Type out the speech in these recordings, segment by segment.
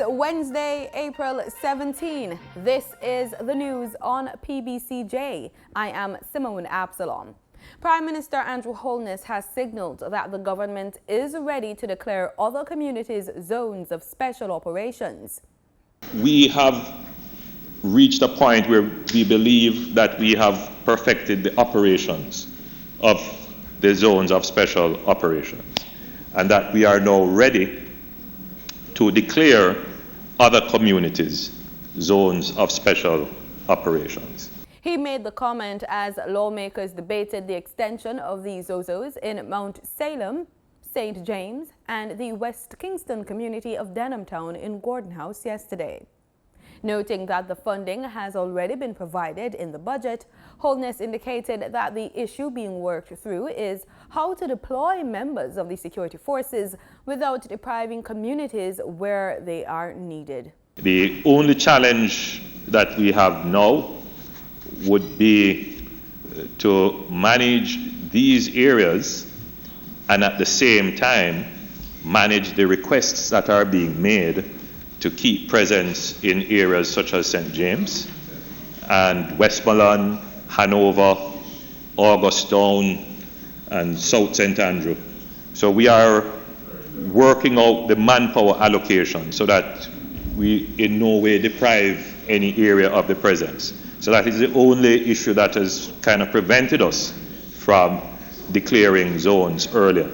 Wednesday, April 17. This is the news on PBCJ. I am Simone Absalom. Prime Minister Andrew Holness has signaled that the government is ready to declare other communities zones of special operations. We have reached a point where we believe that we have perfected the operations of the zones of special operations, and that we are now ready to declare other communities zones of special operations. He made the comment as lawmakers debated the extension of the ZOZOs in Mount Salem, St. James, and the West Kingston community of Denhamtown in Gordon House yesterday. Noting that the funding has already been provided in the budget, Holness indicated that the issue being worked through is how to deploy members of the security forces without depriving communities where they are needed. The only challenge that we have now would be to manage these areas and at the same time manage the requests that are being made to keep presence in areas such as St. James and Westmoreland, Hanover, Augustown, and South St. Andrew. So we are working out the manpower allocation so that we in no way deprive any area of the presence. So that is the only issue that has kind of prevented us from declaring zones earlier.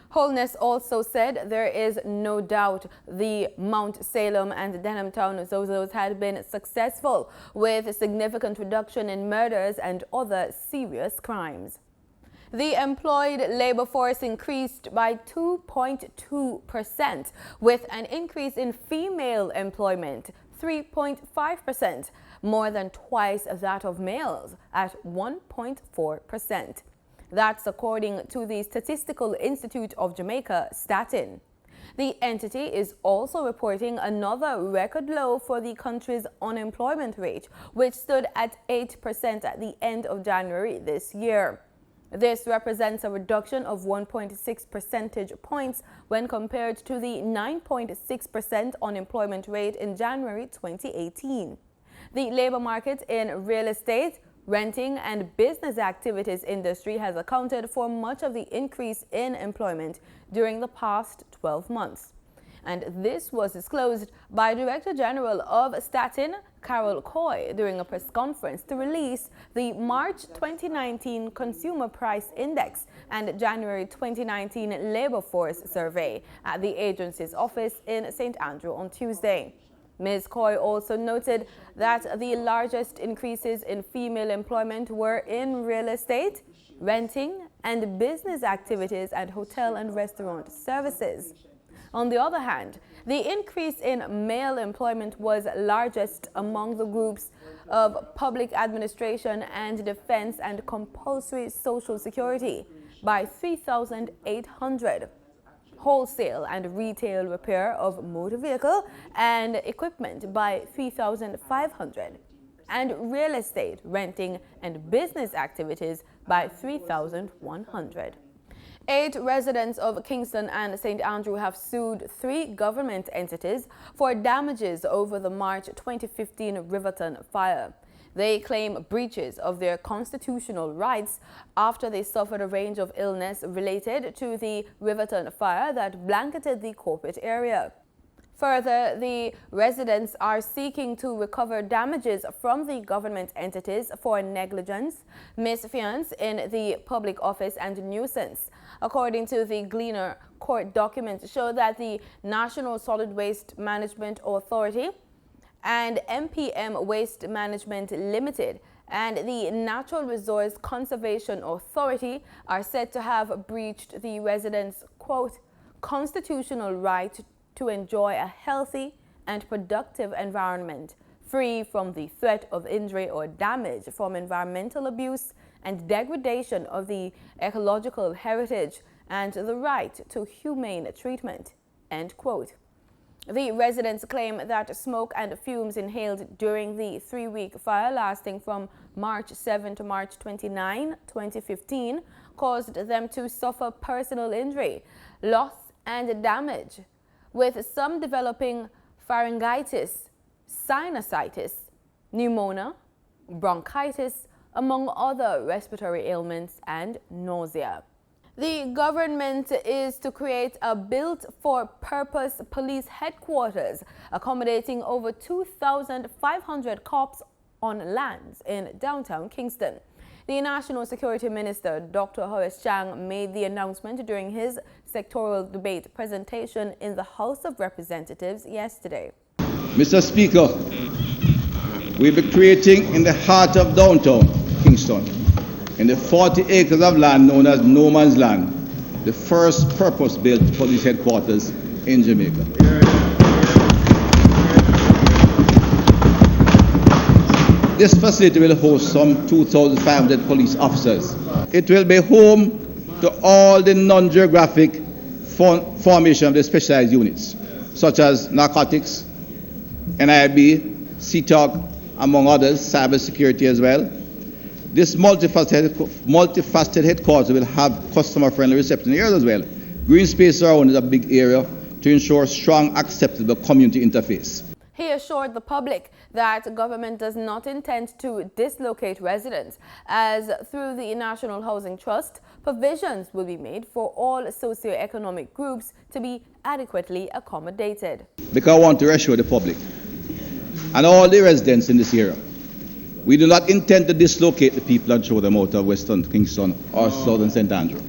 Holness also said there is no doubt the Mount Salem and Denhamtown ZOZOs had been successful, with a significant reduction in murders and other serious crimes. The employed labor force increased by 2.2%, with an increase in female employment 3.5%, more than twice that of males at 1.4%. That's according to the Statistical Institute of Jamaica, Statin. The entity is also reporting another record low for the country's unemployment rate, which stood at 8% at the end of January this year. This represents a reduction of 1.6 percentage points when compared to the 9.6% unemployment rate in January 2018. The labor market in real estate, renting and business activities industry has accounted for much of the increase in employment during the past 12 months. And this was disclosed by Director General of Statin, Carol Coy, during a press conference to release the March 2019 Consumer Price Index and January 2019 Labor Force Survey at the agency's office in St. Andrew on Tuesday. Ms. Coy also noted that the largest increases in female employment were in real estate, renting, and business activities and hotel and restaurant services. On the other hand, the increase in male employment was largest among the groups of public administration and defense and compulsory social security by 3,800. Wholesale and retail repair of motor vehicle and equipment by 3,500, and real estate, renting, and business activities by 3,100. 8 residents of Kingston and St. Andrew have sued 3 government entities for damages over the March 2015 Riverton Fire. They claim breaches of their constitutional rights after they suffered a range of illness related to the Riverton Fire that blanketed the corporate area. Further, the residents are seeking to recover damages from the government entities for negligence, misfeasance in the public office, and nuisance. According to the Gleaner, court documents show that the National Solid Waste Management Authority and MPM Waste Management Limited and the Natural Resource Conservation Authority are said to have breached the residents' quote, constitutional right to enjoy a healthy and productive environment, free from the threat of injury or damage from environmental abuse and degradation of the ecological heritage, and the right to humane treatment, end quote. The residents claim that smoke and fumes inhaled during the 3-week fire lasting from March 7 to March 29, 2015, caused them to suffer personal injury, loss, and damage, with some developing pharyngitis, sinusitis, pneumonia, bronchitis, among other respiratory ailments, and nausea. The government is to create a built-for-purpose police headquarters accommodating over 2,500 cops on lands in downtown Kingston. The National Security Minister, Dr. Horace Chang, made the announcement during his sectoral debate presentation in the House of Representatives yesterday. Mr. Speaker, we'll be creating in the heart of downtown Kingston, in the 40 acres of land known as No Man's Land, the first purpose-built police headquarters in Jamaica. This facility will host some 2,500 police officers. It will be home to all the non-geographic formation of the specialized units, such as narcotics, NIB, CTOC, among others, cybersecurity as well. This multifaceted headquarters will have customer-friendly reception areas as well. Green space around is a big area to ensure strong, acceptable community interface. He assured the public that government does not intend to dislocate residents, as through the National Housing Trust, provisions will be made for all socio-economic groups to be adequately accommodated. Because I want to reassure the public and all the residents in this area, we do not intend to dislocate the people and throw them out of Western Kingston or Southern St. Andrew.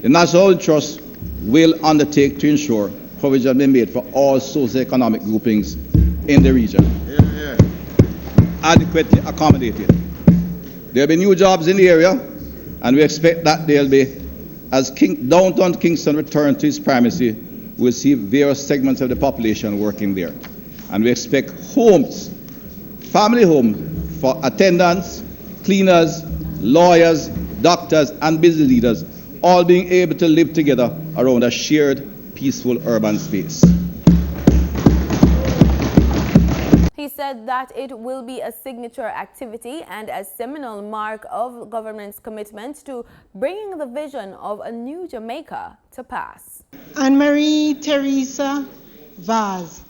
The National Housing Trust will undertake to ensure provision be made for all socio-economic groupings in the region, adequately accommodated. There will be new jobs in the area, and we expect that there will be, as downtown Kingston returns to its primacy, we will see various segments of the population working there. And we expect homes, family homes, for attendants, cleaners, lawyers, doctors, and business leaders, all being able to live together around a shared, peaceful urban space. He said that it will be a signature activity and a seminal mark of government's commitment to bringing the vision of a new Jamaica to pass. Anne-Marie Teresa Vaz.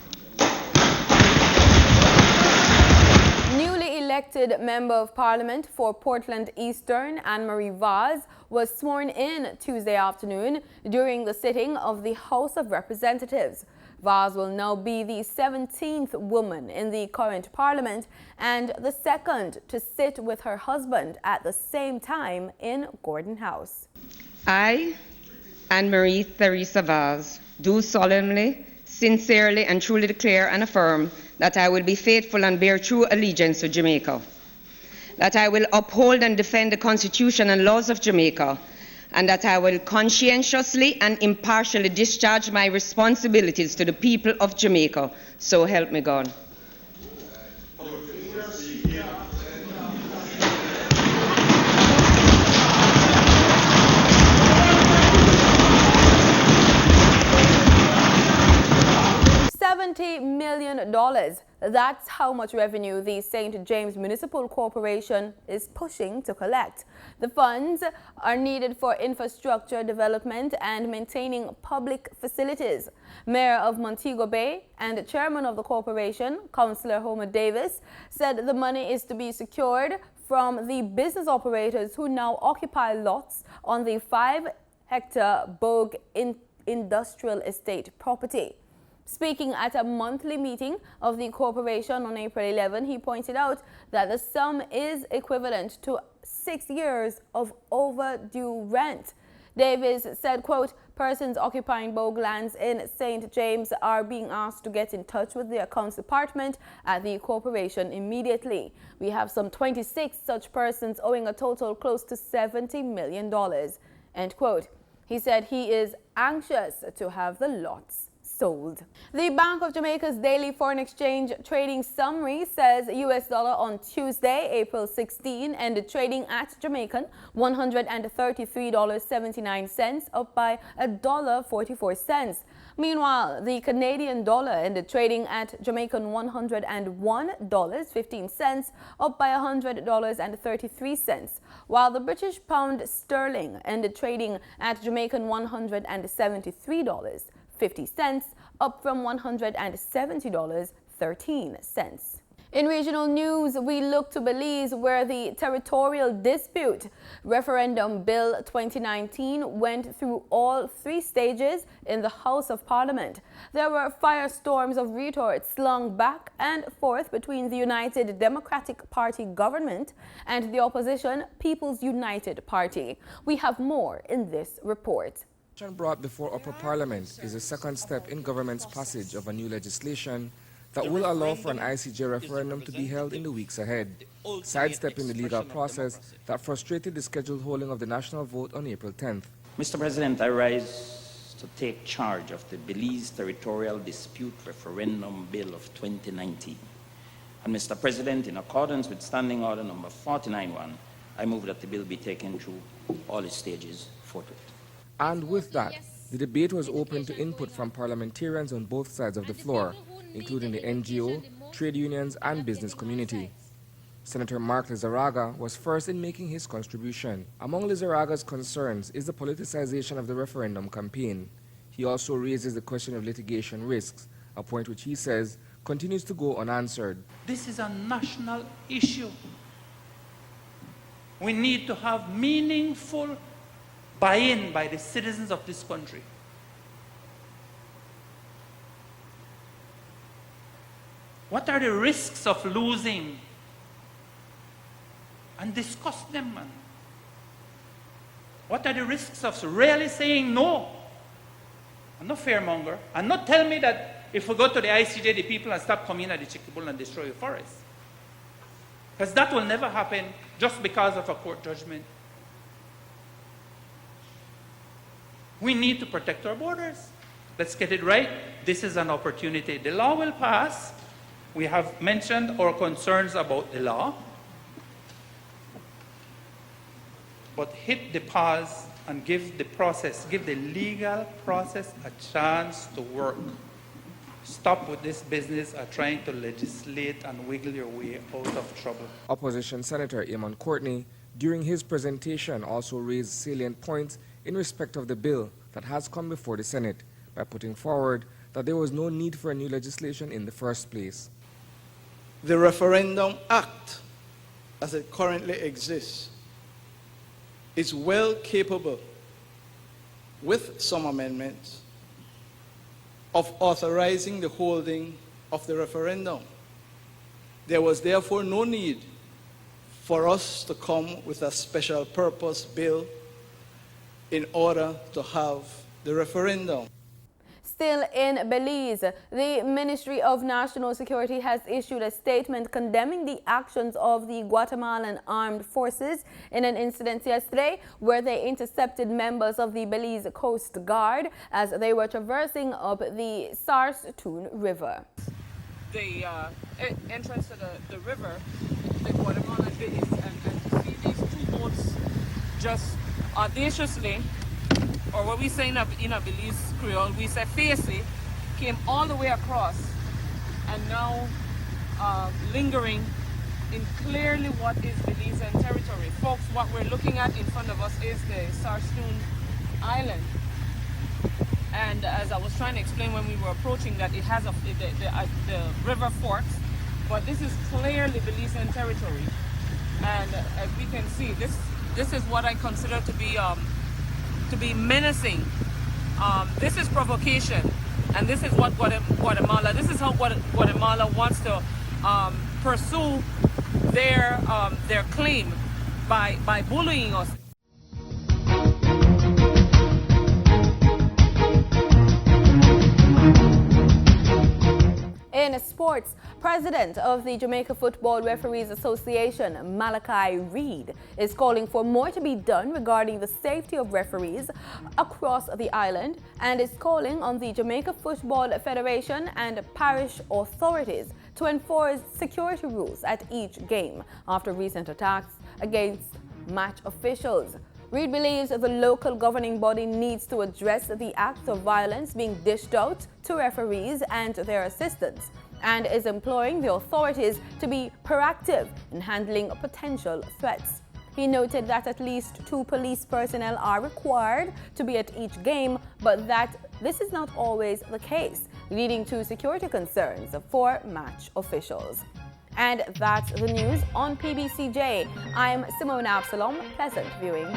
Newly elected Member of Parliament for Portland Eastern, Anne-Marie Vaz, was sworn in Tuesday afternoon during the sitting of the House of Representatives. Vaz will now be the 17th woman in the current Parliament and the second to sit with her husband at the same time in Gordon House. I, Anne-Marie Teresa Vaz, do solemnly, sincerely and truly declare and affirm that I will be faithful and bear true allegiance to Jamaica, that I will uphold and defend the Constitution and laws of Jamaica, and that I will conscientiously and impartially discharge my responsibilities to the people of Jamaica. So help me God. $70 million. That's how much revenue the St. James Municipal Corporation is pushing to collect. The funds are needed for infrastructure development and maintaining public facilities. Mayor of Montego Bay and Chairman of the corporation, Councillor Homer Davis, said the money is to be secured from the business operators who now occupy lots on the 5-hectare Bogue industrial estate property. Speaking at a monthly meeting of the corporation on April 11, he pointed out that the sum is equivalent to 6 years of overdue rent. Davis said, quote, persons occupying Bogue lands in St. James are being asked to get in touch with the accounts department at the corporation immediately. We have some 26 such persons owing a total close to $70 million, end quote. He said he is anxious to have the lots sold. The Bank of Jamaica's daily foreign exchange trading summary says US dollar on Tuesday, April 16, ended trading at Jamaican $133.79, up by $1.44. Meanwhile, the Canadian dollar ended trading at Jamaican $101.15, up by $100.33, while the British pound sterling ended trading at Jamaican $173.50, up from $170.13. In regional news, we look to Belize, where the territorial dispute referendum bill 2019 went through all 3 stages in the House of Parliament. There were firestorms of retorts slung back and forth between the United Democratic Party government and the opposition People's United Party. We have more in this report. Brought before Upper Parliament is a second step in government's passage of a new legislation that will allow for an ICJ referendum to be held in the weeks ahead, sidestepping the legal process that frustrated the scheduled holding of the national vote on April 10th. Mr. President, I rise to take charge of the Belize Territorial Dispute Referendum Bill of 2019. And Mr. President, in accordance with Standing Order number 49-1, I move that the bill be taken through all its stages forthwith. And with that, the debate was open to input from parliamentarians on both sides of the floor, including the NGO, trade unions, and business community. Senator Mark Lizarraga was first in making his contribution. Among Lizarraga's concerns is the politicization of the referendum campaign. He also raises the question of litigation risks, a point which he says continues to go unanswered. This is a national issue. We need to have meaningful buy-in by the citizens of this country. What are the risks of losing? And discuss them, man. What are the risks of really saying no? I'm not fearmonger. And not tell me that if we go to the ICJ, the people and stop coming at the Chickabul and destroy the forest. Because that will never happen just because of a court judgment. We need to protect our borders. Let's get it right. This is an opportunity. The law will pass. We have mentioned our concerns about the law. But hit the pause and give the process, give the legal process a chance to work. Stop with this business of trying to legislate and wiggle your way out of trouble. Opposition Senator Eamon Courtney, during his presentation, also raised salient points in respect of the bill that has come before the Senate by putting forward that there was no need for a new legislation in the first place. The Referendum Act, as it currently exists, is well capable, with some amendments, of authorizing the holding of the referendum. There was therefore no need for us to come with a special purpose bill in order to have the referendum. Still in Belize, the Ministry of National Security has issued a statement condemning the actions of the Guatemalan armed forces in an incident yesterday where they intercepted members of the Belize Coast Guard as they were traversing up the Sarstoon River. The entrance to the river, the Guatemalan Belize, and to see these 2 boats just audaciously, or what we say in a Belize Creole, we say facey, came all the way across and now lingering in clearly what is Belizean territory. Folks, what we're looking at in front of us is the Sarstoon Island. And as I was trying to explain when we were approaching, that it has the river forks, but this is clearly Belizean territory. And as we can see, this is what I consider to be menacing. This is provocation, and this is what Guatemala. This is how Guatemala wants to pursue their claim by bullying us. In sports, President of the Jamaica Football Referees Association, Malachi Reed, is calling for more to be done regarding the safety of referees across the island and is calling on the Jamaica Football Federation and parish authorities to enforce security rules at each game after recent attacks against match officials. Reed believes the local governing body needs to address the acts of violence being dished out to referees and their assistants, and is imploring the authorities to be proactive in handling potential threats. He noted that at least 2 police personnel are required to be at each game, but that this is not always the case, leading to security concerns for match officials. And that's the news on PBCJ. I'm Simone Absalom. Pleasant viewing.